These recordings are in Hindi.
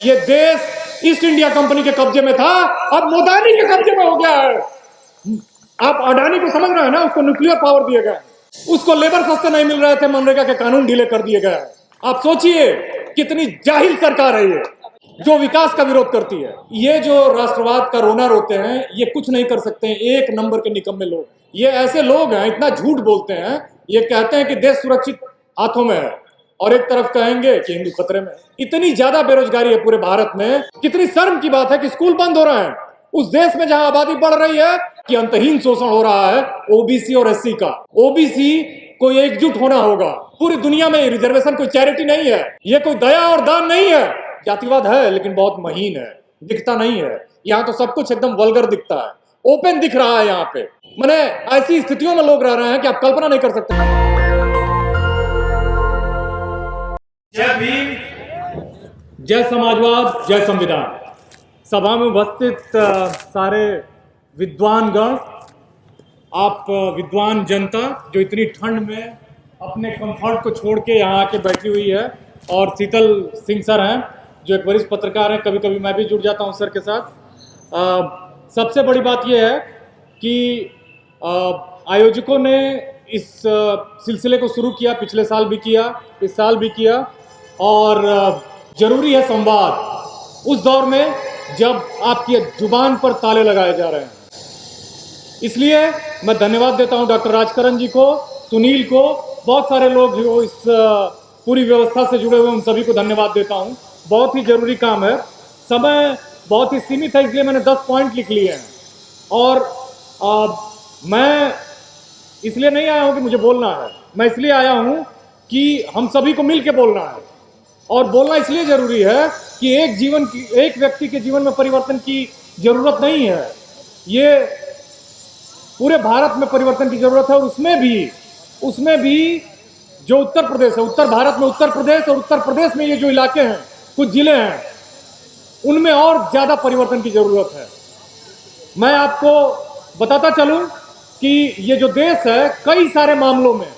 ये देश ईस्ट इंडिया कंपनी के कब्जे में था, अब मोदानी के कब्जे में हो गया है। आप अडानी को समझ रहे हैं ना, उसको न्यूक्लियर पावर दिए गए, उसको लेबर सस्ते नहीं मिल रहे थे, मनरेगा के कानून ढीले कर दिए गए। आप सोचिए कितनी जाहिल सरकार है ये, जो विकास का विरोध करती है। ये जो राष्ट्रवाद का रोना रोते हैं, ये कुछ नहीं कर सकते हैं, एक नंबर के निकम्मे लोग। ये ऐसे लोग हैं, इतना झूठ बोलते हैं, ये कहते हैं कि देश सुरक्षित हाथों में है और एक तरफ कहेंगे कि हिंदू खतरे में। इतनी ज्यादा बेरोजगारी है पूरे भारत में, कितनी शर्म की बात है कि स्कूल बंद हो रहे हैं उस देश में जहां आबादी बढ़ रही है, कि अंतहीन शोषण हो रहा है ओबीसी और एससी का। ओबीसी को एकजुट होना होगा पूरी दुनिया में। रिजर्वेशन कोई चैरिटी नहीं है, ये कोई दया और दान नहीं है। जातिवाद है लेकिन बहुत महीन है, दिखता नहीं है। यहाँ तो सब कुछ एकदम वल्गर दिखता है, ओपन दिख रहा है यहाँ पे। मैंने ऐसी स्थितियों में लोग रह रहे हैं कि आप कल्पना नहीं कर सकते। जय भीम, जय समाजवाद, जय संविधान। सभा में उपस्थित सारे विद्वानगण, आप विद्वान जनता जो इतनी ठंड में अपने कंफर्ट को छोड़ के यहाँ आके बैठी हुई है, और शीतल सिंह सर हैं जो एक वरिष्ठ पत्रकार हैं, कभी कभी मैं भी जुड़ जाता हूँ सर के साथ। सबसे बड़ी बात यह है कि आयोजकों ने इस सिलसिले को शुरू किया, पिछले साल भी किया, इस साल भी किया, और जरूरी है संवाद उस दौर में जब आपकी जुबान पर ताले लगाए जा रहे हैं। इसलिए मैं धन्यवाद देता हूं डॉक्टर राजकरण जी को, सुनील को, बहुत सारे लोग जो इस पूरी व्यवस्था से जुड़े हुए, उन सभी को धन्यवाद देता हूं। बहुत ही जरूरी काम है, समय बहुत ही सीमित है, इसलिए मैंने 10 पॉइंट लिख लिए हैं। और मैं इसलिए नहीं आया हूं कि मुझे बोलना है, मैं इसलिए आया हूं कि हम सभी को मिल के बोलना है। और बोलना इसलिए जरूरी है कि एक व्यक्ति के जीवन में परिवर्तन की जरूरत नहीं है, ये पूरे भारत में परिवर्तन की जरूरत है। और उसमें भी जो उत्तर प्रदेश है, उत्तर भारत में उत्तर प्रदेश, और उत्तर प्रदेश में ये जो इलाके हैं, कुछ जिले हैं, उनमें और ज्यादा परिवर्तन की जरूरत है। मैं आपको बताता चलूं कि ये जो देश है कई सारे मामलों में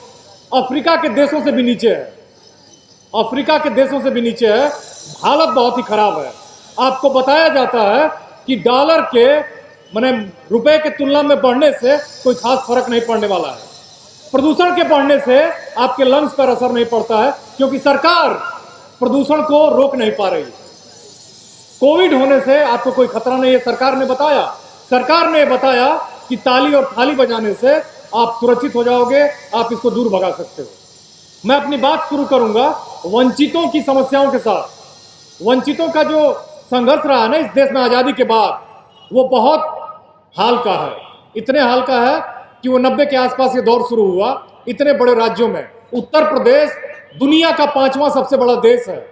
अफ्रीका के देशों से भी नीचे है, अफ्रीका के देशों से भी नीचे है। हालत बहुत ही खराब है। आपको बताया जाता है कि डॉलर के माने रुपए के तुलना में बढ़ने से कोई खास फर्क नहीं पड़ने वाला है। प्रदूषण के बढ़ने से आपके लंग्स पर असर नहीं पड़ता है, क्योंकि सरकार प्रदूषण को रोक नहीं पा रही। कोविड होने से आपको कोई खतरा नहीं है, सरकार ने बताया कि ताली और थाली बजाने से आप सुरक्षित हो जाओगे, आप इसको दूर भगा सकते हो। मैं अपनी बात शुरू करूंगा वंचितों की समस्याओं के साथ। वंचितों का जो संघर्ष रहा है ना इस देश में आजादी के बाद, वो बहुत हाल का है। इतने हाल का है कि वो 90 के आसपास ये दौर शुरू हुआ। इतने बड़े राज्यों में उत्तर प्रदेश दुनिया का 5वां सबसे बड़ा देश है।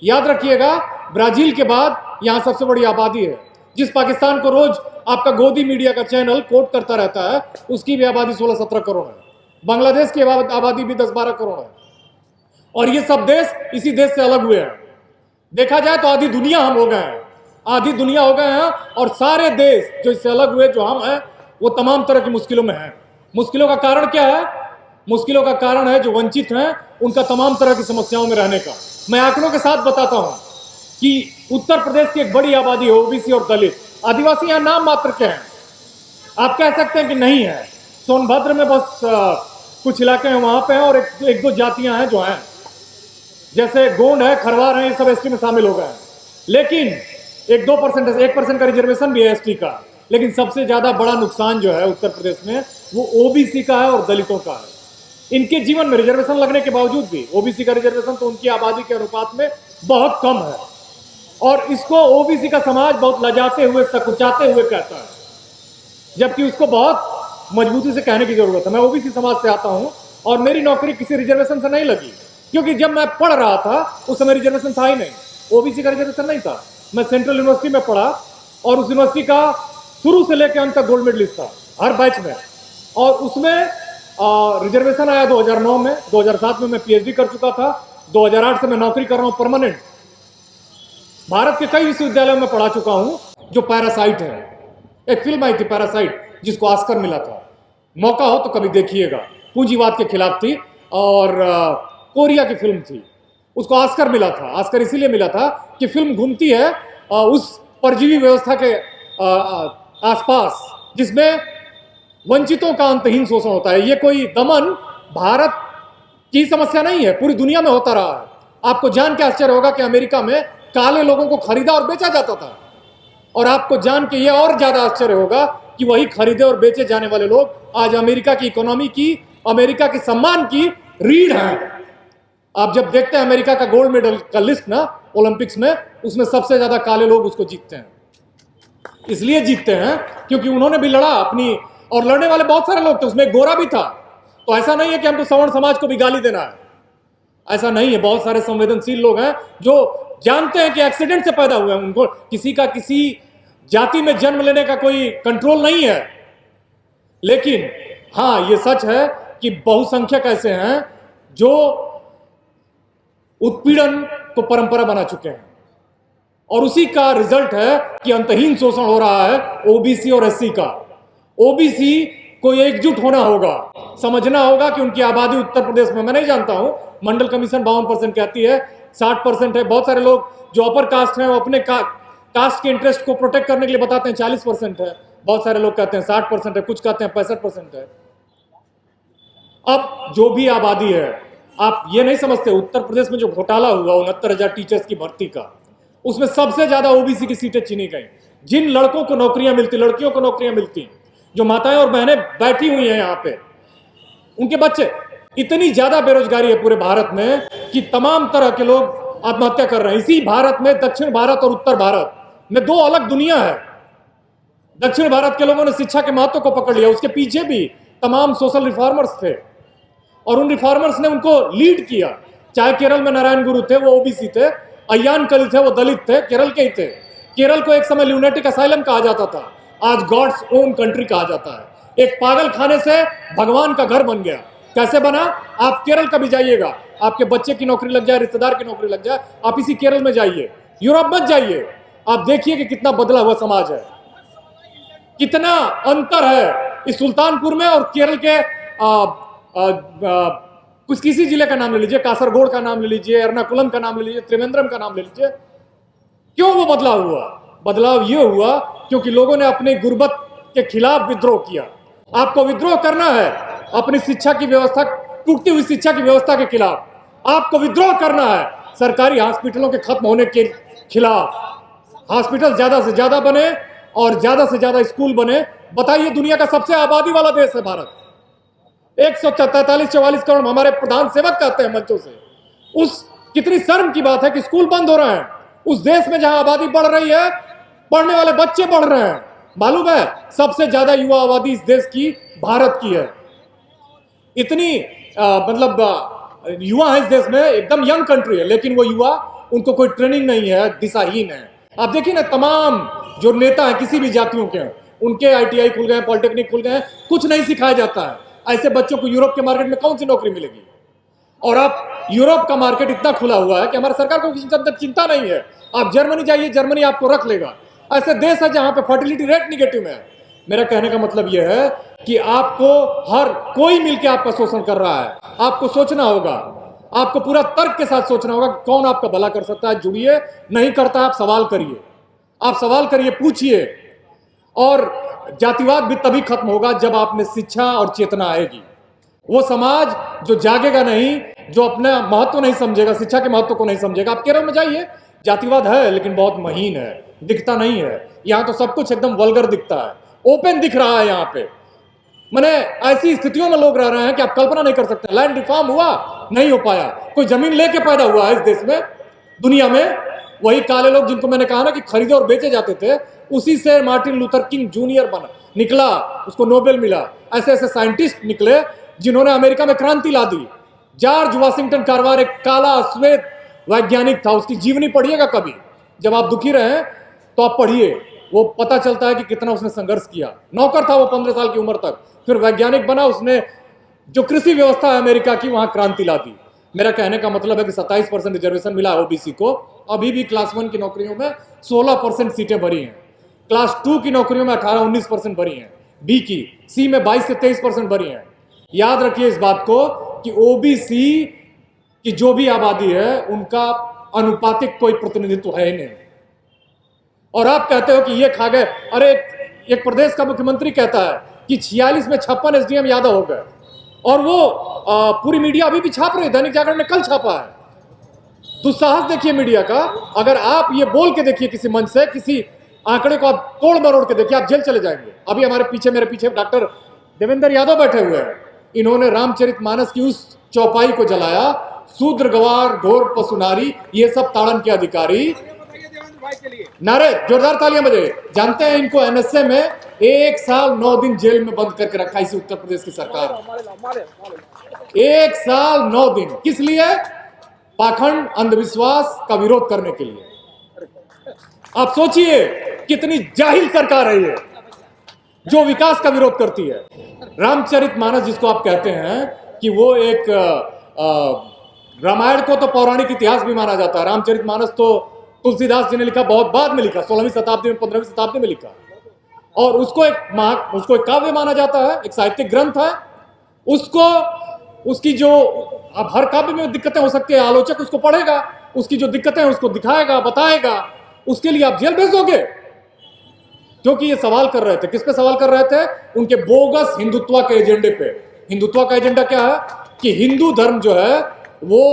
याद रखिएगा, ब्राजील के बाद यहाँ सबसे बड़ी आबादी है। जिस पाकिस्तान को रोज आपका गोदी मीडिया का चैनल कोट करता रहता है, उसकी भी आबादी 16-17 करोड़ है। बांग्लादेश की आबादी भी 10-12 करोड़ है। और ये सब देश इसी देश से अलग हुए हैं। देखा जाए तो आधी दुनिया हम हो गए हैं, आधी दुनिया हो गए हैं। और सारे देश जो इससे अलग हुए, जो हम हैं, वो तमाम तरह की मुश्किलों में हैं। मुश्किलों का कारण क्या है? मुश्किलों का कारण है जो वंचित हैं उनका तमाम तरह की समस्याओं में रहने का। मैं आंकड़ों के साथ बताता हूं कि उत्तर प्रदेश की एक बड़ी आबादी है ओबीसी और दलित। आदिवासी यहाँ नाम मात्र के हैं, आप कह सकते हैं कि नहीं है। सोनभद्र में बस कुछ इलाके हैं वहां पे हैं, और एक दो जातियां हैं जो हैं, जैसे गोंड है, खरवार है, ये सब एसटी में शामिल हो गए हैं। लेकिन 1% का रिजर्वेशन भी है एसटी का। लेकिन सबसे ज्यादा बड़ा नुकसान जो है उत्तर प्रदेश में, वो ओबीसी का है और दलितों का है। इनके जीवन में रिजर्वेशन लगने के बावजूद भी ओबीसी का रिजर्वेशन तो उनकी आबादी के अनुपात में बहुत कम है, और इसको ओबीसी का समाज बहुत लजाते हुए, सकुचाते हुए कहता है, जबकि उसको बहुत मजबूती से कहने की जरूरत है। मैं ओबीसी समाज से आता हूं और मेरी नौकरी किसी रिजर्वेशन से नहीं लगी, क्योंकि जब मैं पढ़ रहा था उस समय रिजर्वेशन था ही नहीं, ओबीसी का रिजर्वेशन नहीं था। मैं सेंट्रल यूनिवर्सिटी में पढ़ा और उस यूनिवर्सिटी का शुरू से लेकर अंत तक गोल्ड मेडलिस्ट था हर बैच में, और उसमें रिजर्वेशन आया 2009 में। 2007 में मैं पीएचडी कर चुका था, 2008 से मैं नौकरी कर रहा हूं परमानेंट। भारत के कई विश्वविद्यालयों में पढ़ा चुका हूं। जो पैरासाइट है, एक फिल्म आई थी पैरासाइट, जिसको ऑस्कर मिला था, मौका हो तो कभी देखिएगा। पूंजीवाद के खिलाफ थी और कोरिया की फिल्म थी। उसको ऑस्कर मिला था। ऑस्कर इसीलिए मिला था कि फिल्म घूमती है उस परजीवी व्यवस्था के आसपास जिसमें वंचितों का अंतहीन शोषण होता है। ये कोई दमन भारत की समस्या नहीं है, पूरी दुनिया में होता रहा है। आपको जान के आश्चर्य होगा कि अमेरिका में काले लोगों को खरीदा और बेचा जाता था, और आपको जान के ये और ज्यादा आश्चर्य होगा कि वही खरीदे और बेचे जाने वाले लोग आज अमेरिका की इकोनॉमी की, अमेरिका के सम्मान की रीढ़ है। आप जब देखते हैं अमेरिका का गोल्ड मेडल का लिस्ट ना ओलंपिक्स में, उसमें सबसे ज्यादा काले लोग उसको जीतते हैं। इसलिए जीतते हैं क्योंकि उन्होंने भी लड़ा अपनी, और लड़ने वाले बहुत सारे लोग थे, उसमें एक गोरा भी था। तो ऐसा नहीं है कि हमको सवर्ण समाज को भी गाली देना है, ऐसा नहीं है। बहुत सारे संवेदनशील लोग हैं जो जानते हैं कि एक्सीडेंट से पैदा हुए हैं, उनको किसी का किसी जाति में जन्म लेने का कोई कंट्रोल नहीं है। लेकिन हाँ, ये सच है कि बहुसंख्यक ऐसे हैं जो उत्पीड़न को परंपरा बना चुके हैं, और उसी का रिजल्ट है कि अंतहीन शोषण हो रहा है ओबीसी और एससी का। ओबीसी को एकजुट होना होगा, समझना होगा कि उनकी आबादी उत्तर प्रदेश में, मैं नहीं जानता हूं, मंडल कमीशन 52% कहती है, 60% है। बहुत सारे लोग जो अपर कास्ट हैं वो अपने कास्ट के इंटरेस्ट को प्रोटेक्ट करने के लिए बताते हैं 40% है, बहुत सारे लोग कहते हैं 60% है, कुछ कहते हैं 65% है। अब जो भी आबादी है, आप ये नहीं समझते, उत्तर प्रदेश में जो घोटाला हुआ 69,000 टीचर्स की भर्ती का, उसमें सबसे ज्यादा ओबीसी की सीटें चुनी गई। जिन लड़कों को नौकरियां मिलती, लड़कियों को नौकरियां मिलती, जो माताएं और बहनें बैठी हुई हैं यहां पे, उनके बच्चे, इतनी ज्यादा बेरोजगारी है पूरे भारत में कि तमाम तरह के लोग आत्महत्या कर रहे हैं। इसी भारत में दक्षिण भारत और उत्तर भारत में दो अलग दुनिया है। दक्षिण भारत के लोगों ने शिक्षा के महत्व को पकड़ लिया, उसके पीछे भी तमाम सोशल रिफॉर्मर्स थे, और उन रिफॉर्मर्स ने उनको लीड किया। चाहे केरल में नारायण गुरु थे, वो ओबीसी थे, अय्यान कली थे, वो दलित थे, केरल के ही थे। केरल को एक समय ल्यूनेटिक असाइलम कहा जाता था, आज गॉड्स ओन कंट्री कहा जाता है। एक पागल खाने से भगवान का घर बन गया। कैसे बना? आप केरल कभी जाइएगा, आपके बच्चे की नौकरी लग जाए, रिश्तेदार की नौकरी लग जाए, आप इसी केरल में जाइए, यूरोप मत जाइए, आप देखिए कि कितना बदला हुआ समाज है, कितना अंतर है इस सुल्तानपुर में और केरल के कुछ किसी जिले का नाम ले लीजिए, कासरगोड का नाम ले लीजिए, एर्नाकुलम का नाम ले लीजिए, त्रिवेंद्रम का नाम ले लीजिए। क्यों वो बदलाव हुआ? बदलाव ये हुआ क्योंकि लोगों ने अपनी गुर्बत के खिलाफ विद्रोह किया। आपको विद्रोह करना है अपनी शिक्षा की व्यवस्था, टूटती हुई शिक्षा की व्यवस्था के खिलाफ। आपको विद्रोह करना है सरकारी हॉस्पिटलों के खत्म होने के खिलाफ। हॉस्पिटल ज्यादा से ज्यादा बने और ज्यादा से ज्यादा स्कूल बने। बताइए, दुनिया का सबसे आबादी वाला देश है भारत, 143-44 करोड़ हमारे प्रधान सेवक कहते हैं मंचों से। उस कितनी शर्म की बात है कि स्कूल बंद हो रहे हैं उस देश में जहां आबादी बढ़ रही है, पढ़ने वाले बच्चे बढ़ रहे हैं। मालूम है, सबसे ज्यादा युवा आबादी इस देश की भारत की है। इतनी मतलब युवा है इस देश में, एकदम यंग कंट्री है, लेकिन वो युवा, उनको कोई ट्रेनिंग नहीं है, दिशाहीन है। आप देखिए ना, तमाम जो नेता हैं किसी भी जातियों के, उनके आईटीआई खुल गए, पॉलिटेक्निक खुल गए, कुछ नहीं सिखाया जाता है। ऐसे बच्चों को यूरोप के मार्केट में कौन सी नौकरी मिलेगी? और आप यूरोप का मार्केट इतना खुला हुआ है कि हमारी सरकार को किसी चिंता नहीं है। आप जर्मनी जाइए, जर्मनी आपको रख लेगा। ऐसे देश है जहां पे फर्टिलिटी रेट निगेटिव में है। मेरा कहने का मतलब यह है कि आपको हर कोई मिलकर आपका शोषण कर रहा है। आपको सोचना होगा, आपको पूरा तर्क के साथ सोचना होगा कि कौन आपका भला कर सकता है। जुड़िए, नहीं करता आप सवाल करिए, आप सवाल करिए, पूछिए। और जातिवाद भी तभी खत्म होगा जब आप में शिक्षा और चेतना आएगी। वो समाज जो जागेगा नहीं, जो अपना महत्व नहीं समझेगा, शिक्षा के महत्व को नहीं समझेगा। आप केरल में जाइए, जातिवाद है लेकिन बहुत महीन है, दिखता नहीं है। यहां तो सब कुछ एकदम वल्गर दिखता है, ओपन दिख रहा है। यहां पे मैंने ऐसी स्थितियों में लोग रह रहे हैं कि आप कल्पना नहीं कर सकते। लैंड रिफॉर्म हुआ, नहीं हो पाया। कोई जमीन लेके पैदा हुआ है इस देश में, दुनिया में। वही काले लोग जिनको मैंने कहा ना कि खरीदे और बेचे जाते थे, उसी से मार्टिन लूथर किंग जूनियर बना निकला, उसको नोबेल मिला। ऐसे ऐसे साइंटिस्ट निकले जिन्होंने अमेरिका में क्रांति ला दी। जॉर्ज वाशिंगटन कार्वर एक काला श्वेत वैज्ञानिक था, उसकी जीवनी पढ़िएगा कभी, जब आप दुखी रहे तो आप पढ़िए, वो पता चलता है कि कितना उसने संघर्ष किया। नौकर था वो 15 साल की उम्र तक, फिर वैज्ञानिक बना। उसने जो कृषि व्यवस्था है अमेरिका की, वहां क्रांति ला दी। मेरा कहने का मतलब है कि 27% रिजर्वेशन मिला ओबीसी को। अभी भी क्लास 1 की नौकरियों में 16% सीटें भरी हैं, क्लास 2 की नौकरियों में 18-19% भरी हैं, बी की, सी में 22 से 23% भरी हैं। याद रखिए इस बात को कि ओबीसी कि जो भी आबादी है उनका अनुपातिक कोई प्रतिनिधित्व है ही नहीं। और आप कहते हो कि ये खा गए। अरे एक प्रदेश का मुख्यमंत्री कहता है कि 46 में 56 एसडीएम यादव हो गए, और वो पूरी मीडिया अभी भी छाप रही है। दैनिक जागरण ने कल छापा है। दुस्साहस देखिए मीडिया का। अगर आप ये बोल के देखिए किसी मंच से, किसी आंकड़े को आप तोड़ मरोड़ के देखिए, आप जेल चले जाएंगे। अभी मेरे पीछे डॉक्टर देवेंद्र यादव बैठे हुए हैं। इन्होंने रामचरितमानस की उस चौपाई को जलाया। शूद्र गवार घोर पशुनारी, ये सब ताड़न के अधिकारी। नारे जोरदार तालियां बजे। जानते हैं इनको एनएसए में 1 साल 9 दिन जेल में बंद करके रखा इसी उत्तर प्रदेश की सरकार। 1 साल 9 दिन किस लिए? पाखंड अंधविश्वास का विरोध करने के लिए। आप सोचिए कितनी जाहिल सरकार है ये, जो विकास का विरोध करती है। रामचरितमानस जिसको आप कहते हैं कि वो एक रामायण को तो पौराणिक इतिहास भी माना जाता है। रामचरितमानस तो तुलसीदास जी ने लिखा, बहुत बाद में लिखा, 16वीं शताब्दी में 15वीं शताब्दी में लिखा, और उसको एक काव्य माना जाता है, एक साहित्यिक ग्रंथ है। उसकी जो, अब हर काव्य में दिक्कतें हो सकती है, आलोचक उसको पढ़ेगा, उसकी जो दिक्कतें हैं उसको दिखाएगा, बताएगा। उसके लिए आप जेल भेजोगे? क्योंकि ये सवाल कर रहे थे, किस पे सवाल कर रहे थे? उनके बोगस हिंदुत्व के एजेंडे पे। हिंदुत्व का एजेंडा क्या है? कि हिंदू धर्म जो है वो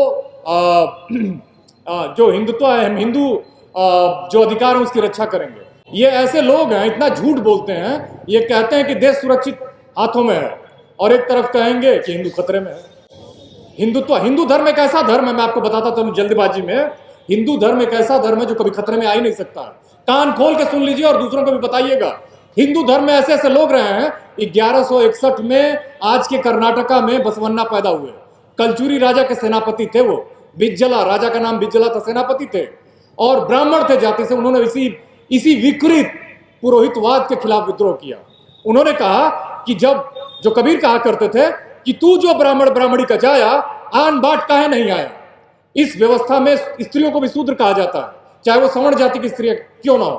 जो हिंदुत्व है, हम हिंदू जो अधिकार है उसकी रक्षा करेंगे। ये ऐसे लोग हैं, इतना झूठ बोलते हैं। ये कहते हैं कि देश सुरक्षित हाथों में है, और एक तरफ कहेंगे कि हिंदू खतरे में है। हिंदू धर्म एक ऐसा धर्म है, मैं आपको बताता था जल्दबाजी में, हिंदू धर्म एक ऐसा धर्म है जो कभी खतरे में आ ही नहीं सकता। कान खोल के सुन लीजिए और दूसरों को भी बताइएगा। हिंदू धर्म में ऐसे ऐसे लोग रहे हैं। 1161 में आज के कर्नाटका में बसवन्ना पैदा हुए। कलचुरी राजा के सेनापति थे वो। बिज्जला, राजा का नाम बिज्जला था, सेनापति थे, और ब्राह्मण थे जाति से। उन्होंने इसी विकृत पुरोहितवाद के खिलाफ विद्रोह किया। उन्होंने कहा कि जो कबीर कहा करते थे कि तू जो ब्राह्मण ब्राह्मणी का जाया, आन बाट काहे नहीं आया। इस व्यवस्था में स्त्रियों को भी शूद्र कहा जाता है, चाहे वो सवर्ण जाति की स्त्री क्यों ना हो।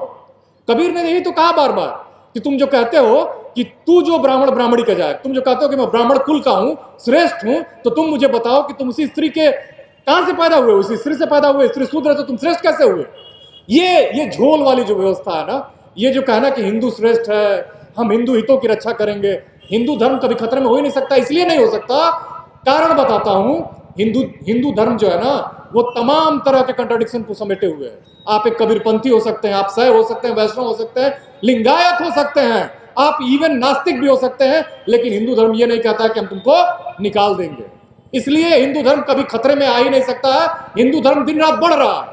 कबीर ने यही तो कहा बार बार कि तुम जो कहते हो कि तू जो ब्राह्मण ब्राह्मणी का जाए, तुम जो कहते हो कि मैं ब्राह्मण कुल का हूं, श्रेष्ठ हूं, तो तुम मुझे बताओ कि तुम उसी स्त्री के कहां से पैदा हुए? उसी स्त्री से पैदा हुए। स्त्री शूद्र है तो तुम श्रेष्ठ कैसे हुए? ये झोल वाली जो व्यवस्था है ना, ये जो कहना कि हिंदू श्रेष्ठ है, हम हिंदू हितों की रक्षा करेंगे, हिंदू धर्म कभी खतरे में हो ही नहीं सकता। इसलिए नहीं हो सकता, कारण बताता हूं। हिंदू धर्म जो है ना, वो तमाम तरह के कंट्राडिक्शन को समेटे हुए है। आप एक कबीरपंथी हो सकते हैं, आप शैव हो सकते हैं, वैष्णव हो सकते हैं, लिंगायत हो सकते हैं, आप इवन नास्तिक भी हो सकते हैं, लेकिन हिंदू धर्म ये नहीं कहता है कि हम तुमको निकाल देंगे। इसलिए हिंदू धर्म कभी खतरे में आ ही नहीं सकता है। हिंदू धर्म दिन रात बढ़ रहा है,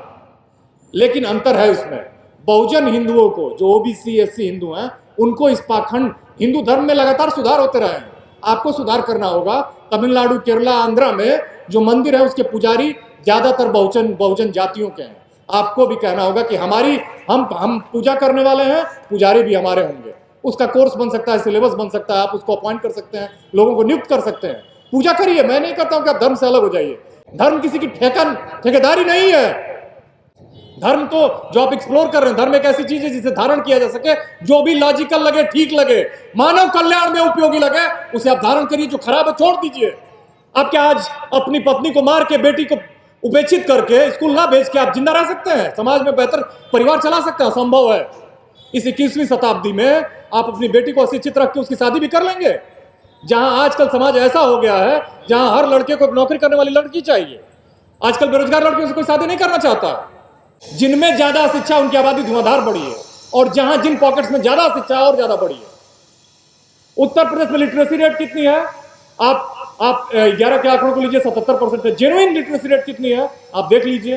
लेकिन अंतर है उसमें। बहुजन हिंदुओं को, जो ओबीसी एससी हिंदू हैं, उनको इस पाखंड हिंदू धर्म में लगातार सुधार होते रहे। आपको सुधार करना होगा। तमिलनाडु, केरला, आंध्रा में जो मंदिर है उसके पुजारी ज्यादातर बहुजन जातियों के हैं। आपको भी कहना होगा कि हम पूजा करने वाले हैं, पुजारी भी हमारे होंगे। उसका कोर्स बन सकता है, सिलेबस बन सकता है, आप उसको अपॉइंट कर सकते हैं, लोगों को नियुक्त कर सकते हैं। पूजा करिए। मैं नहीं कहता हूं कि आप धर्म से अलग हो जाइए। धर्म किसी की ठेकेदारी नहीं है। धर्म तो जो आप एक्सप्लोर कर रहे हैं, धर्म एक ऐसी चीज है जिसे धारण किया जा सके। जो भी लॉजिकल लगे, ठीक लगे, मानव कल्याण में उपयोगी लगे, उसे आप धारण करिए। जो खराब है छोड़ दीजिए। आप क्या आज अपनी पत्नी को मार के, बेटी को उपेक्षित करके, स्कूल ना भेज के आप जिंदा रह सकते हैं? समाज में बेहतर परिवार चला सकते हैं? असंभव है। इस 21वीं शताब्दी में आप अपनी बेटी को अशिक्षित रख के उसकी शादी भी कर लेंगे? जहां आजकल समाज ऐसा हो गया है जहां हर लड़के को नौकरी करने वाली लड़की चाहिए। आजकल बेरोजगार लड़कियों से कोई शादी नहीं करना चाहता। जिनमें ज्यादा शिक्षा, उनकी आबादी धुआंधार बढ़ी है, और जहां जिन पॉकेट्स में ज्यादा शिक्षा और ज्यादा बढ़ी है। उत्तर प्रदेश में लिटरेसी रेट कितनी है? आप 11 के आंकड़ों को लीजिए, 77% है। जेन्युइन लिटरेसी रेट कितनी है आप देख लीजिए।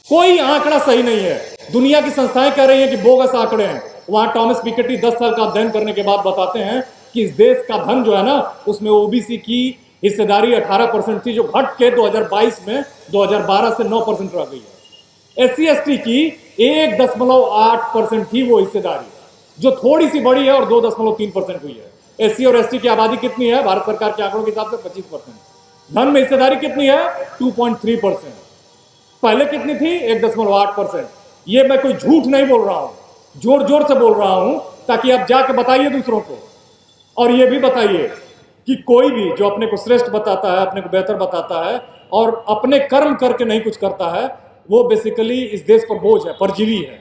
कोई आंकड़ा सही नहीं है। दुनिया की संस्थाएं कह रही हैं कि बोगस आंकड़े हैं। वहां टॉमस पिकेटी 10 साल का अध्ययन करने के बाद बताते हैं कि इस देश का धन जो है ना, उसमें ओबीसी की हिस्सेदारी 18% थी, जो घट के 2022 में 2012 से 9% रह गई है। एससी एसटी की 1.8% थी वो हिस्सेदारी, जो थोड़ी सी बढ़ी है और 2.3% हुई है। एससी और एसटी की आबादी कितनी है? भारत सरकार के आंकड़ों के हिसाब से 25%। धन में हिस्सेदारी कितनी है? 2.3%। पहले कितनी थी? 1.8%। ये मैं कोई झूठ नहीं बोल रहा हूं, जोर जोर से बोल रहा हूं, ताकि आप जाके बताइए दूसरों को। और ये भी बताइए कि कोई भी जो अपने को श्रेष्ठ बताता है, अपने को बेहतर बताता है, और अपने कर्म करके नहीं कुछ करता है, वो बेसिकली इस देश पर बोझ है, परजीवी है।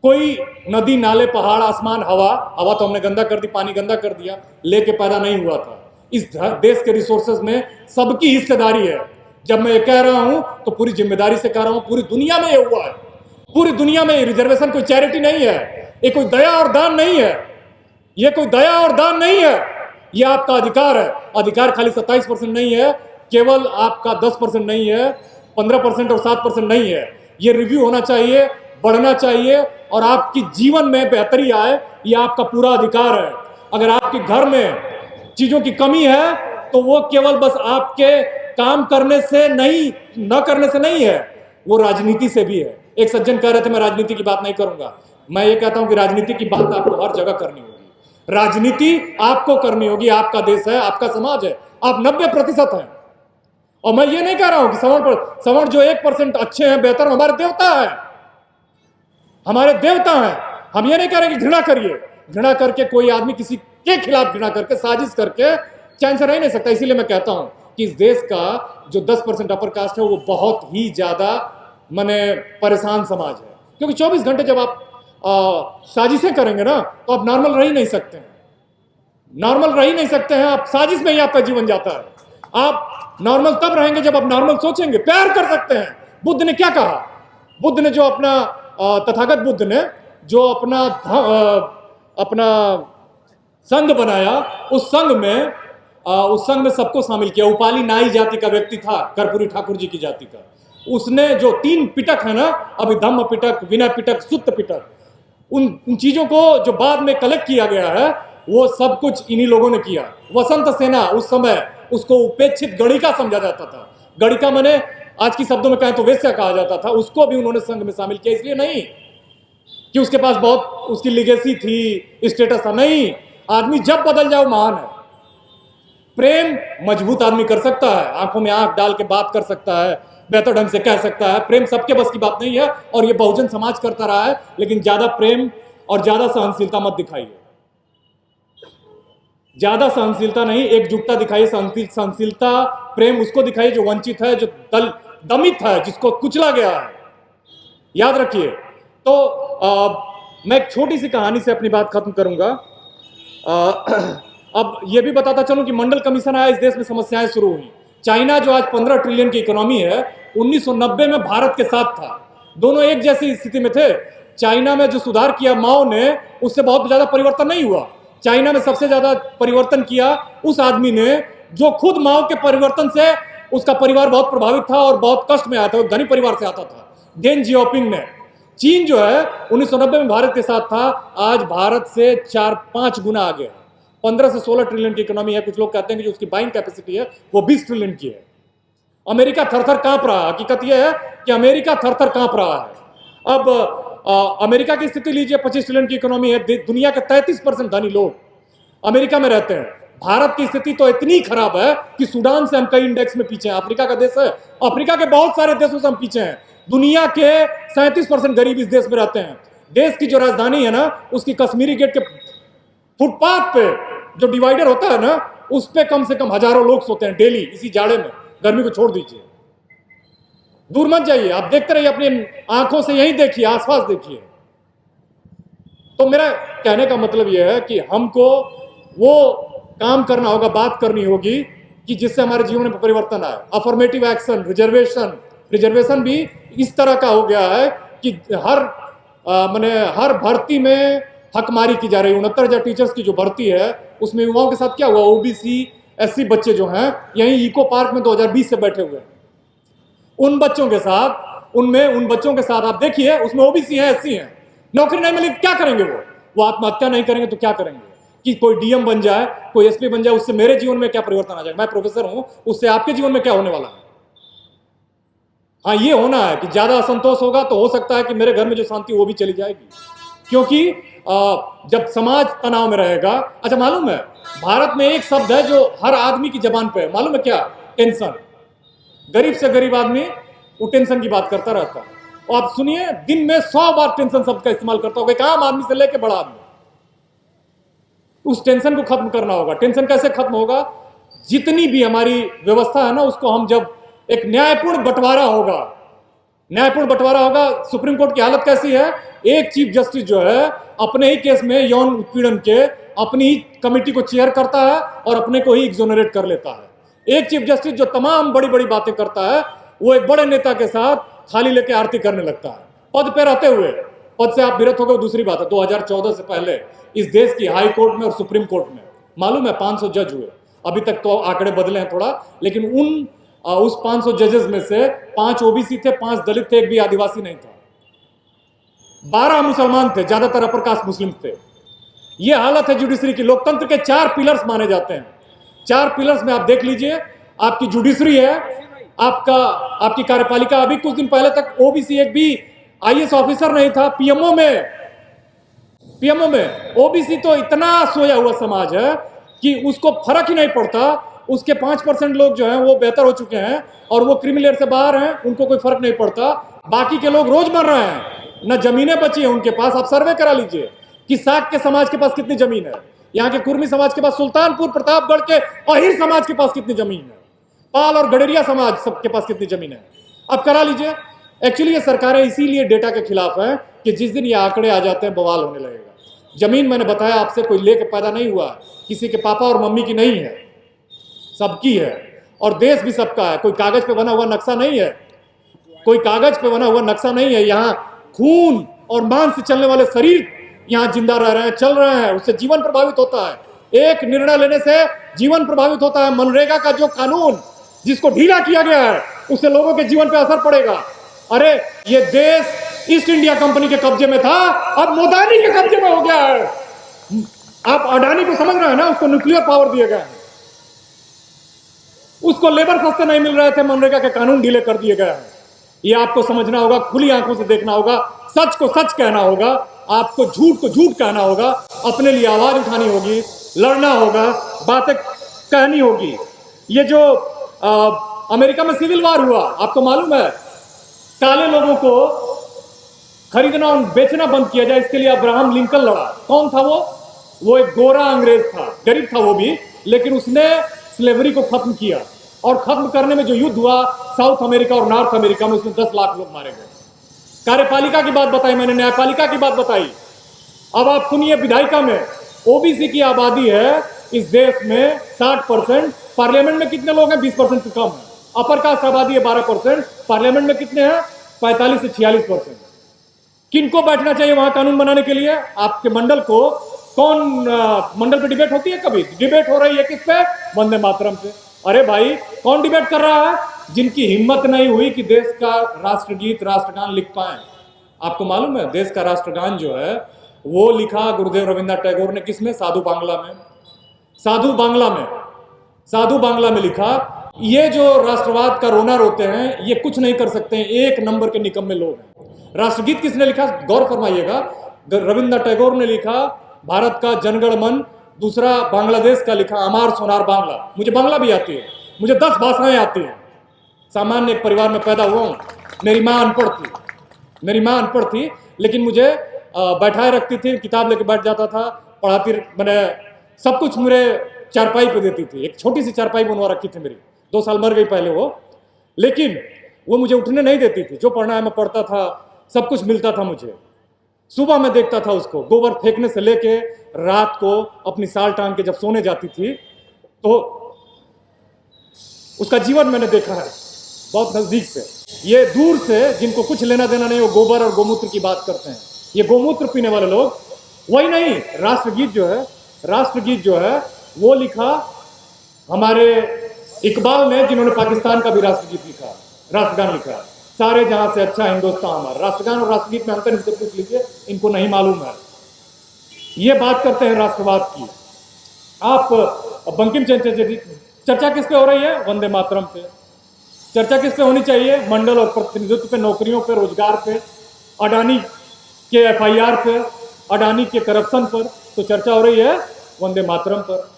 कोई नदी, नाले, पहाड़, आसमान, हवा, हवा तो हमने गंदा कर दी, पानी गंदा कर दिया, लेके पैदा नहीं हुआ था। इस देश के रिसोर्सेज में सबकी हिस्सेदारी है। जब मैं ये कह रहा हूं तो पूरी जिम्मेदारी से कह रहा हूं, पूरी दुनिया में ये हुआ है। पूरी दुनिया में रिजर्वेशन कोई चैरिटी नहीं है, ये कोई दया और दान नहीं है, ये कोई दया और दान नहीं है, ये आपका अधिकार है। अधिकार खाली 27% नहीं है, केवल आपका 10% नहीं है, 15% और 7% नहीं है। ये रिव्यू होना चाहिए, बढ़ना चाहिए और आपकी जीवन में बेहतरी आए, ये आपका पूरा अधिकार है। अगर आपके घर में चीजों की कमी है तो वो केवल बस आपके काम करने से नहीं, न करने से नहीं है, वो राजनीति से भी है। एक सज्जन कह रहे थे मैं राजनीति की बात नहीं करूंगा, मैं ये कहता हूं कि राजनीति की बात आपको हर जगह करनी होगी। राजनीति आपको करनी होगी, आपका देश है, आपका समाज है, आप 90% हैं। और मैं ये नहीं कह रहा हूं कि सवर्ण जो 1% अच्छे हैं, बेहतर, हमारे देवता है, हमारे देवता हैं। हम ये नहीं कह रहे कि घृणा करिए, घृणा करके कोई आदमी किसी के खिलाफ घृणा करके, साजिश करके चैन से रह नहीं सकता। इसीलिए मैं कहता हूं कि इस देश का जो 10% अपर कास्ट है वो बहुत ही ज्यादा माने परेशान समाज है, क्योंकि 24 घंटे जब आप साजिशें करेंगे ना तो आप नॉर्मल रह ही नहीं सकते हैं, नॉर्मल रह ही नहीं सकते हैं। आप साजिश में ही आपका जीवन जाता है। आप नॉर्मल तब रहेंगे जब आप नॉर्मल सोचेंगे, प्यार कर सकते हैं। बुद्ध ने क्या कहा? बुद्ध ने जो अपना तथागत बुद्ध ने जो अपना संघ बनाया, उस संघ में सबको शामिल किया। उपाली नाई जाति का व्यक्ति था, कर्पूरी ठाकुर जी की जाति का। उसने जो 3 पिटक है ना, अभी धम्म पिटक, विनय पिटक, सुत्त पिटक, उन चीजों को जो बाद में कलेक्ट किया गया है, वो सब कुछ इन्हीं लोगों ने किया। वसंत सेना उस समय उसको उपेक्षित गणिका समझा जाता था। गणिका माने आज की शब्दों में कहें तो वेश्या कहा जाता था। उसको भी उन्होंने संघ में शामिल किया, इसलिए नहीं कि उसके पास बहुत उसकी लिगेसी थी, स्टेटस था, नहीं। आदमी जब बदल जाओ महान है। प्रेम मजबूत आदमी कर सकता है, आंखों में आंख डाल के बात कर सकता है, बेहतर ढंग से कह सकता है। प्रेम सबके बस की बात नहीं है और ये बहुजन समाज करता रहा है, लेकिन ज्यादा प्रेम और ज्यादा सहनशीलता मत दिखाइए। ज्यादा सहनशीलता नहीं, एकजुटता दिखाइए। सहनशीलता, प्रेम उसको दिखाइए जो वंचित है, जो दमित है, जिसको कुचला गया है। याद रखिए। तो मैं एक छोटी सी कहानी से अपनी बात खत्म करूंगा। अब यह भी बताता चलूं कि मंडल कमीशन आया, इस देश में समस्याएं शुरू हुई। चाइना जो आज 15 ट्रिलियन की इकोनॉमी है, 1990 में भारत के साथ था। दोनों एक जैसी स्थिति में थे। चाइना में जो सुधार किया माओ ने, उससे बहुत ज्यादा परिवर्तन नहीं हुआ। चाइना में सबसे ज्यादा परिवर्तन किया उस आदमी ने जो खुद माओ के परिवर्तन से उसका परिवार बहुत प्रभावित था और बहुत कष्ट में आया था, धनी परिवार से आता था, डेन जियाओपिंग ने। चीन जो है 1990 में भारत के साथ था, आज भारत से 4-5 गुना आ गया। 15 से 16 ट्रिलियन की इकोनॉमी है। कुछ लोग कहते हैं कि जो उसकी बाइंग कैपेसिटी है वो 20 ट्रिलियन की है। अमेरिका थर-थर कांप रहा है। हकीकत यह है कि अमेरिका थर-थर कांप रहा है। अब अमेरिका की स्थिति लीजिए, 25 ट्रिलियन की इकोनॉमी है, दुनिया के 33% धनी लोग अमेरिका में रहते हैं। भारत की स्थिति तो इतनी खराब है कि सूडान से हम कई इंडेक्स में पीछे हैं। अफ्रीका का देश है, अफ्रीका के बहुत सारे देशों से हम पीछे हैं। दुनिया के 37% गरीब इस देश में रहते हैं। देश की जो राजधानी है ना, उसकी कश्मीरी गेट के फुटपाथ पे जो डिवाइडर होता है ना, उस पे कम से कम हजारों लोग सोते हैं डेली, इसी जाड़े में। गर्मी को छोड़ दीजिए, दूर मत जाइए, आप देखते रहिए, अपनी आंखों से यही देखिए, आसपास देखिए। तो मेरा कहने का मतलब यह है कि हमको वो काम करना होगा, बात करनी होगी कि जिससे हमारे जीवन में परिवर्तन आए। अफर्मेटिव एक्शन, रिजर्वेशन भी इस तरह का हो गया है कि हर भर्ती में हकमारी की जा रही है। 69,000 टीचर्स की जो भर्ती है, उसमें युवाओं के साथ क्या हुआ? ओबीसी, एससी बच्चे जो हैं यहीं इको पार्क में 2020 से बैठे हुए हैं। उन बच्चों के साथ आप देखिए, उसमें ओबीसी है, एससी है, नौकरी नहीं मिली, क्या करेंगे? वो आत्महत्या नहीं करेंगे तो क्या करेंगे? कि कोई डीएम बन जाए, कोई एसपी बन जाए, उससे मेरे जीवन में क्या परिवर्तन आ जाएगा? मैं प्रोफेसर हूं, उससे आपके जीवन में क्या होने वाला है? हाँ, ये होना है कि ज्यादा असंतोष होगा तो हो सकता है कि मेरे घर में जो शांति वो भी चली जाएगी, क्योंकि जब समाज तनाव में रहेगा। अच्छा, मालूम है भारत में एक शब्द है जो हर आदमी की जबान पे है, मालूम है क्या? टेंशन। गरीब से गरीब आदमी वो टेंशन की बात करता रहता है। और आप सुनिए, दिन में 100 बार टेंशन शब्द का इस्तेमाल करता होगा, एक आम आदमी से लेकर बड़ा आदमी। उस टेंशन को खत्म करना होगा। टेंशन कैसे खत्म होगा? जितनी भी हमारी व्यवस्था है ना, उसको हम जब एक न्यायपूर्ण बंटवारा होगा, न्यायपूर्ण बंटवारा होगा। सुप्रीम कोर्ट की हालत कैसी है, एक चीफ जस्टिस जो है अपने ही केस में यौन उत्पीड़न के अपनी ही कमेटी को चेयर करता है और अपने को ही एक्सोनरेट कर लेता है। एक चीफ जस्टिस जो तमाम बड़ी बड़ी बातें करता है, वो एक बड़े नेता के साथ थाली लेके आरती करने लगता है पद पे रहते हुए। पद से आप विरत हो गए दूसरी बात है। 2014 से पहले इस देश की हाई कोर्ट में और सुप्रीम कोर्ट में मालूम है 500 जज हुए। अभी तक तो आंकड़े बदले हैं थोड़ा, लेकिन उस 500 जजेस में से 5 ओबीसी थे, 5 दलित थे, एक भी आदिवासी नहीं था, 12 मुसलमान थे, ज्यादातर अपर कास्ट मुस्लिम थे। ये हालत है जुडिशरी की। लोकतंत्र के 4 पिलर्स माने जाते हैं। 4 पिलर्स में आप देख लीजिए, आपकी जुडिशरी है, आपकी कार्यपालिका। अभी कुछ दिन पहले तक ओबीसी एक भी आईएएस ऑफिसर नहीं था पीएमओ में। ओबीसी तो इतना सोया हुआ समाज है कि उसको फर्क ही नहीं पड़ता। उसके 5% लोग जो हैं वो बेहतर हो चुके हैं और वो क्रिमिनल से बाहर हैं, उनको कोई फर्क नहीं पड़ता। बाकी के लोग रोज मर रहे हैं, न जमीनें बची हैं उनके पास। आप सर्वे करा लीजिए कि साग के समाज के पास कितनी जमीन है, यहाँ के कुर्मी समाज के पास, सुल्तानपुर प्रतापगढ़ के अहिर समाज के पास कितनी जमीन है, पाल और गडेरिया समाज सबके पास कितनी जमीन है, अब करा लीजिए। एक्चुअली ये सरकारें इसीलिए डेटा के खिलाफ हैं कि जिस दिन ये आंकड़े आ जाते हैं बवाल होने लगेगा। जमीन मैंने बताया आपसे कोई लेके पैदा नहीं हुआ, किसी के पापा और मम्मी की नहीं है, सबकी है। और देश भी सबका है, कोई कागज पे बना हुआ नक्शा नहीं है, कोई कागज पे बना हुआ नक्शा नहीं है। यहाँ खून और मांस से चलने वाले शरीर यहाँ जिंदा रह रहे हैं, चल रहे हैं, उससे जीवन प्रभावित होता है। एक निर्णय लेने से जीवन प्रभावित होता है। मनरेगा का जो कानून जिसको ढीला किया गया है, उससे लोगों के जीवन पे असर पड़ेगा। अरे ये देश ईस्ट इंडिया कंपनी के कब्जे में था, अब मोदानी के कब्जे में हो गया है। आप अडानी को समझ रहे हैं ना, उसको न्यूक्लियर पावर दिए गए हैं, उसको लेबर सस्ते नहीं मिल रहे थे, मनरेगा के कानून ढीले कर दिए गए हैं। ये आपको समझना होगा, खुली आंखों से देखना होगा, सच को सच कहना होगा, आपको झूठ को झूठ कहना होगा, अपने लिए आवाज उठानी होगी, लड़ना होगा, बातें कहनी होगी। ये जो अमेरिका में सिविल वार हुआ, आपको मालूम है, काले लोगों को खरीदना और बेचना बंद किया जाए, इसके लिए अब्राहम लिंकन लड़ा। कौन था वो एक गोरा अंग्रेज था, गरीब था वो भी, लेकिन उसने स्लेवरी को खत्म किया। और खत्म करने में जो युद्ध हुआ साउथ अमेरिका और नॉर्थ अमेरिका में, उसमें 10 लाख लोग मारे गए। कार्यपालिका की बात बताई मैंने, न्यायपालिका की बात बताई। अब आप सुनिए, विधायिका में ओबीसी की आबादी है इस देश में 60%, पार्लियामेंट में कितने लोग हैं? 20% से कम है। अपर कास्ट आबादी है 12%, पार्लियामेंट में कितने हैं? 45 से 46%। किनको बैठना चाहिए वहां कानून बनाने के लिए? आपके मंडल को कौन मंडल पे डिबेट होती है? कभी डिबेट हो रही है किस पे? वंदे मातरम पे। अरे भाई, कौन डिबेट कर रहा है? जिनकी हिम्मत नहीं हुई कि देश का राष्ट्रगीत राष्ट्रगान लिख पाए। आपको मालूम है, देश का राष्ट्रगान जो है वो लिखा गुरुदेव रविंद्रनाथ टैगोर ने, किसमें? साधु बांग्ला में। साधु बांग्ला में लिखा। ये जो राष्ट्रवाद का रोना रोते हैं, ये कुछ नहीं कर सकते हैं, एक नंबर के निकम्मे लोग हैं। राष्ट्रगीत किसने लिखा? गौर फरमाइएगा, रविंद्रनाथ टैगोर ने लिखा भारत का जनगण मन। दूसरा बांग्लादेश का लिखा अमार सोनार बांग्ला। मुझे बांग्ला भी आती है, मुझे 10 भाषाएं आती हैं। सामान्य एक परिवार में पैदा हुआ हूँ। मेरी माँ अनपढ़ थी, लेकिन मुझे बैठाए रखती थी, किताब लेके बैठ जाता था, पढ़ाती, मैंने सब कुछ मेरे चारपाई पे देती थी। एक छोटी सी चारपाई बनवा रखी थी मेरी, 2 साल मर गई पहले वो, लेकिन वो मुझे उठने नहीं देती थी। जो पढ़ना है मैं पढ़ता था, सब कुछ मिलता था मुझे। सुबह मैं देखता था उसको, गोबर फेंकने से लेके रात को अपनी साल टांग के जब सोने जाती थी, तो उसका जीवन मैंने देखा है बहुत नजदीक से। ये दूर से जिनको कुछ लेना देना नहीं, वो गोबर और गोमूत्र की बात करते हैं। ये गोमूत्र पीने वाले लोग, वही नहीं। राष्ट्रगीत जो है वो लिखा हमारे इकबाल ने, जिन्होंने पाकिस्तान का भी राष्ट्रगान लिखा, सारे जहां से अच्छा हिंदुस्तान हमारा। राष्ट्रगान और राष्ट्रगीत में अंतर इनसे पूछ लीजिए, इनको नहीं मालूम है। ये बात करते हैं राष्ट्रवाद की। आप बंकिम चंद्र चर्चा किस पे हो रही है? वंदे मातरम पे। चर्चा किस पे होनी चाहिए? मंडल और प्रतिनिधित्व पे, नौकरियों पे, रोजगार पे, अडानी के एफआईआर पे, अडानी के करप्शन पर तो चर्चा हो रही है वंदे मातरम पर।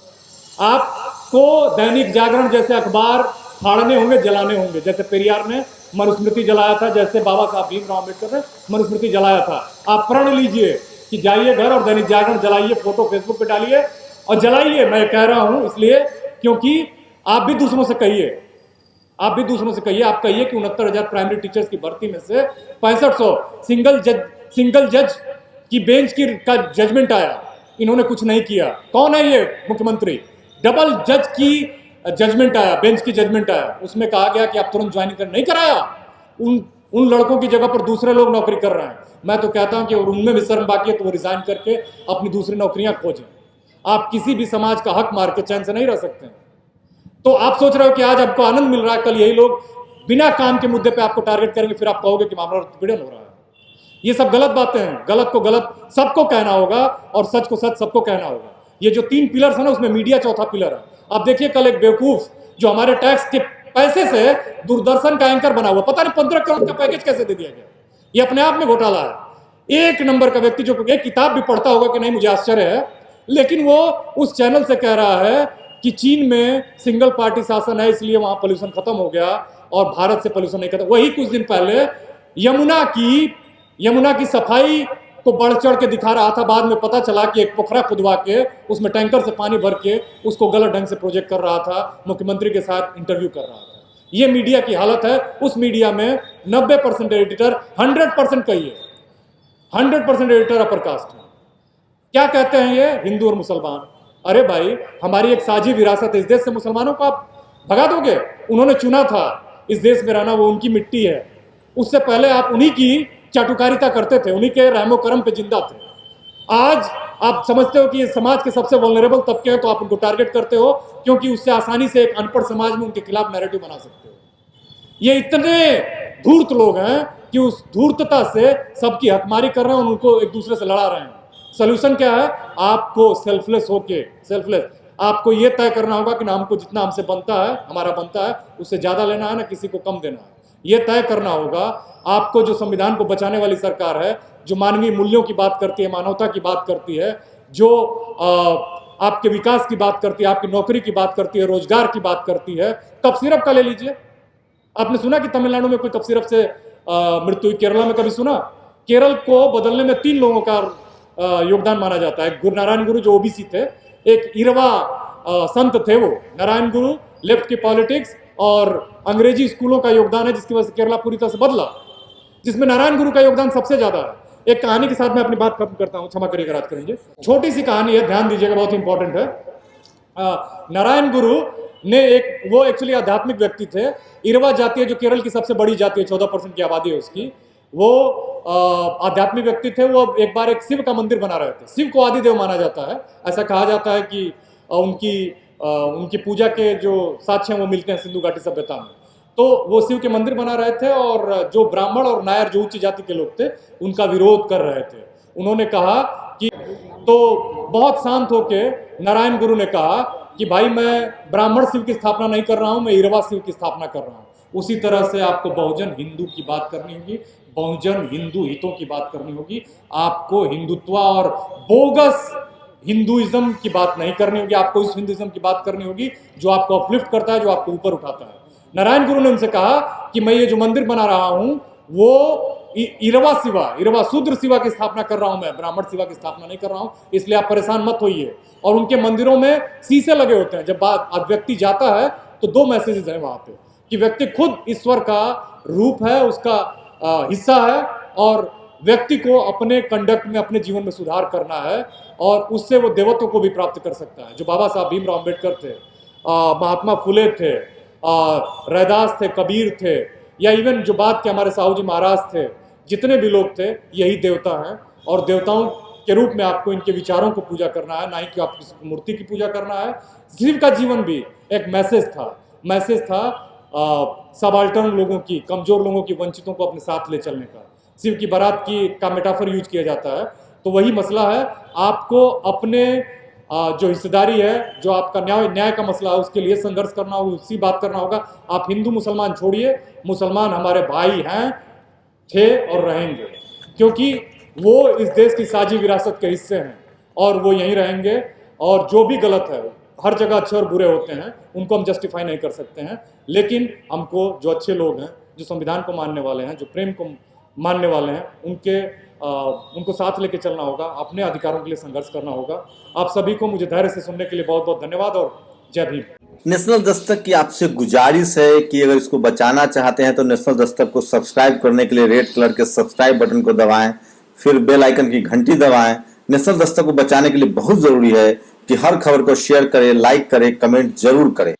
आपको दैनिक जागरण जैसे अखबार फाड़ने होंगे, जलाने होंगे, जैसे पेरियार ने मनुस्मृति जलाया था, जैसे बाबा साहब भीमराव अम्बेडकर ने मनुस्मृति जलाया था। आप प्रण लीजिए कि जाइए घर और दैनिक जागरण जलाइए, फोटो फेसबुक पे डालिए और जलाइए। मैं कह रहा हूं इसलिए क्योंकि आप भी दूसरों से कहिए आप भी दूसरों से कहिए, आप कहिए कि 69,000 प्राइमरी टीचर्स की भर्ती में से 6500 सिंगल जज की बेंच की का जजमेंट आया, इन्होंने कुछ नहीं किया। कौन है ये मुख्यमंत्री? डबल जज की जजमेंट आया, बेंच की जजमेंट आया, उसमें कहा गया कि आप तुरंत ज्वाइन कर, नहीं कराया। उन लड़कों की जगह पर दूसरे लोग नौकरी कर रहे हैं। मैं तो कहता हूं कि उनमें भी शर्म बाकी है तो वो रिजाइन करके अपनी दूसरी नौकरियां खोजें। आप किसी भी समाज का हक मार के चैन से नहीं रह सकते हैं। तो आप सोच रहे हो कि आज आपको आनंद मिल रहा है, कल यही लोग बिना काम के मुद्दे पे आपको टारगेट करेंगे, फिर आप कहोगे कि मामला उत्पीड़न हो रहा है। ये सब गलत बातें हैं। गलत को गलत सबको कहना होगा और सच को सच सबको कहना होगा। ये जो 3 पिलर्स है ना, उसमें मीडिया चौथा पिलर है। आप देखिए कल एक बेवकूफ जो हमारे टैक्स के पैसे से दूरदर्शन का एंकर बना हुआ, पता नहीं 15 करोड़ का पैकेज कैसे दे दिया गया। ये अपने आप में घोटाला है। एक नंबर का व्यक्ति जो एक किताब भी पढ़ता होगा कि नहीं, मुझे आश्चर्य है, लेकिन वो उस चैनल से कह रहा है कि चीन में सिंगल पार्टी शासन है इसलिए वहां पोल्यूशन खत्म हो गया और भारत से पोल्यूशन नहीं खत्म। वही कुछ दिन पहले यमुना की सफाई को बढ़ चढ़ के दिखा रहा था। बाद में पता चला कि एक पोखरा खुदवा के उसमें टैंकर से पानी भर के उसको गलत ढंग से प्रोजेक्ट कर रहा था, मुख्यमंत्री के साथ इंटरव्यू कर रहा था। ये मीडिया की हालत है। उस मीडिया में 90% एडिटर 100% कहिए 100% एडिटर अपर कास्ट है। क्या कहते हैं ये? हिंदू और मुसलमान। अरे भाई, हमारी एक साझी विरासत है। इस देश से मुसलमानों को आप भगा दोगे? उन्होंने चुना था इस देश में रहना, वो उनकी मिट्टी है। उससे पहले आप उन्हीं की चाटुकारिता करते थे, उन्हीं के रहमो करम पे जिंदा थे। आज आप समझते हो कि ये समाज के सबसे वल्नरेबल तबके हैं तो आप उनको टारगेट करते हो, क्योंकि उससे आसानी से एक अनपढ़ समाज में उनके खिलाफ नैरेटिव बना सकते हो। ये इतने धूर्त लोग हैं कि उस धूर्तता से सबकी हकमारी कर रहे हैं और उनको एक दूसरे से लड़ा रहे हैं। सोल्यूशन क्या है? आपको सेल्फलेस आपको ये तय करना होगा कि ना हमको जितना हमसे बनता है, हमारा बनता है, उससे ज्यादा लेना है, ना किसी को कम देना है। ये तय करना होगा आपको। जो संविधान को बचाने वाली सरकार है, जो मानवीय मूल्यों की बात करती है, मानवता की बात करती है, जो आपके विकास की बात करती है, आपकी नौकरी की बात करती है, रोजगार की बात करती है, कप सिरप का ले लीजिए। आपने सुना कि तमिलनाडु में कोई कप सिरप से मृत्यु हुई? केरला में कभी सुना? केरल को बदलने में 3 लोगों का योगदान माना जाता है। गुरु नारायण गुरु जो ओबीसी थे, एक इरवा संत थे, वो नारायण गुरु, लेफ्ट की पॉलिटिक्स और अंग्रेजी स्कूलों का योगदान है जिसकी वजह से केरला पूरी तरह से बदला, जिसमें नारायण गुरु का योगदान सबसे ज्यादा है। एक कहानी के साथ मैं अपनी बात खत्म करता हूं, क्षमा करिएगा रात करेंगे। छोटी सी कहानी है, ध्यान दीजिएगा, बहुत इंपॉर्टेंट है। नारायण गुरु ने वो एक्चुअली आध्यात्मिक व्यक्ति थे। इरवा जाति है जो केरल की सबसे बड़ी जाति है, 14% की आबादी है उसकी। वो आध्यात्मिक व्यक्ति थे। वो एक बार एक शिव का मंदिर बना रहे थे। शिव को आदिदेव माना जाता है। ऐसा कहा जाता है कि उनकी पूजा के जो साक्ष्य हैं वो मिलते हैं सिंधु घाटी सभ्यता में। तो वो शिव के मंदिर बना रहे थे और जो ब्राह्मण और नायर जो उच्च जाति के लोग थे उनका विरोध कर रहे थे। उन्होंने कहा कि, तो बहुत शांत होके नारायण गुरु ने कहा कि भाई, मैं ब्राह्मण शिव की स्थापना नहीं कर रहा हूं, मैं इरवा शिव की स्थापना कर रहा हूं। उसी तरह से आपको बहुजन हिंदू की बात करनी होगी, बहुजन हिंदू हितों की बात करनी होगी। आपको हिंदुत्व और बोगस हिंदुइज्म की बात नहीं करनी होगी। आपको उस हिंदुइज्म की बात करनी होगी जो आपको अपलिफ्ट करता है, जो आपको ऊपर उठाता है। नारायण गुरु ने उनसे कहा कि मैं ये जो मंदिर बना रहा हूं वो इरवा शूद्र शिवा की स्थापना कर रहा हूं, मैं ब्राह्मण शिवा की स्थापना नहीं कर रहा हूं, इसलिए आप परेशान मत होइए। और उनके मंदिरों में शीशे लगे होते हैं। जब व्यक्ति जाता है तो 2 मैसेजेस हैं वहां पे, कि व्यक्ति खुद ईश्वर का रूप है, उसका हिस्सा है, और व्यक्ति को अपने कंडक्ट में, अपने जीवन में सुधार करना है, और उससे वो देवत्व को भी प्राप्त कर सकता है। जो बाबा साहब भीमराव अम्बेडकर थे, महात्मा फुले थे, रैदास थे, कबीर थे, या इवन जो बात के हमारे साहू जी महाराज थे, जितने भी लोग थे, यही देवता हैं। और देवताओं के रूप में आपको इनके विचारों को पूजा करना है, ना ही कि आपको मूर्ति की पूजा करना है। शिव का जीवन भी एक मैसेज था सबाल्टर्न लोगों की, कमजोर लोगों की, वंचितों को अपने साथ ले चलने का। शिव की बारात का मेटाफर यूज किया जाता है। तो वही मसला है, आपको अपने जो हिस्सेदारी है, जो आपका न्याय का मसला है, उसके लिए संघर्ष करना होगा, उसी बात करना होगा। आप हिंदू मुसलमान छोड़िए, मुसलमान हमारे भाई हैं, थे और रहेंगे, क्योंकि वो इस देश की साझी विरासत के हिस्से हैं और वो यहीं रहेंगे। और जो भी गलत है, हर जगह अच्छे और बुरे होते हैं, उनको हम जस्टिफाई नहीं कर सकते हैं। लेकिन हमको जो अच्छे लोग हैं, जो संविधान को मानने वाले हैं, जो प्रेम को मानने वाले हैं, उनको साथ लेके चलना होगा, अपने अधिकारों के लिए संघर्ष करना होगा। आप सभी को मुझे धैर्य से सुनने के लिए बहुत बहुत धन्यवाद और जय भीम। नेशनल दस्तक की आपसे गुजारिश है कि अगर इसको बचाना चाहते हैं तो नेशनल दस्तक को सब्सक्राइब करने के लिए रेड कलर के सब्सक्राइब बटन को दबाएं, फिर बेल आइकन की घंटी दबाएं। नेशनल दस्तक को बचाने के लिए बहुत जरूरी है कि हर खबर को शेयर करें, लाइक करें, कमेंट जरूर करें।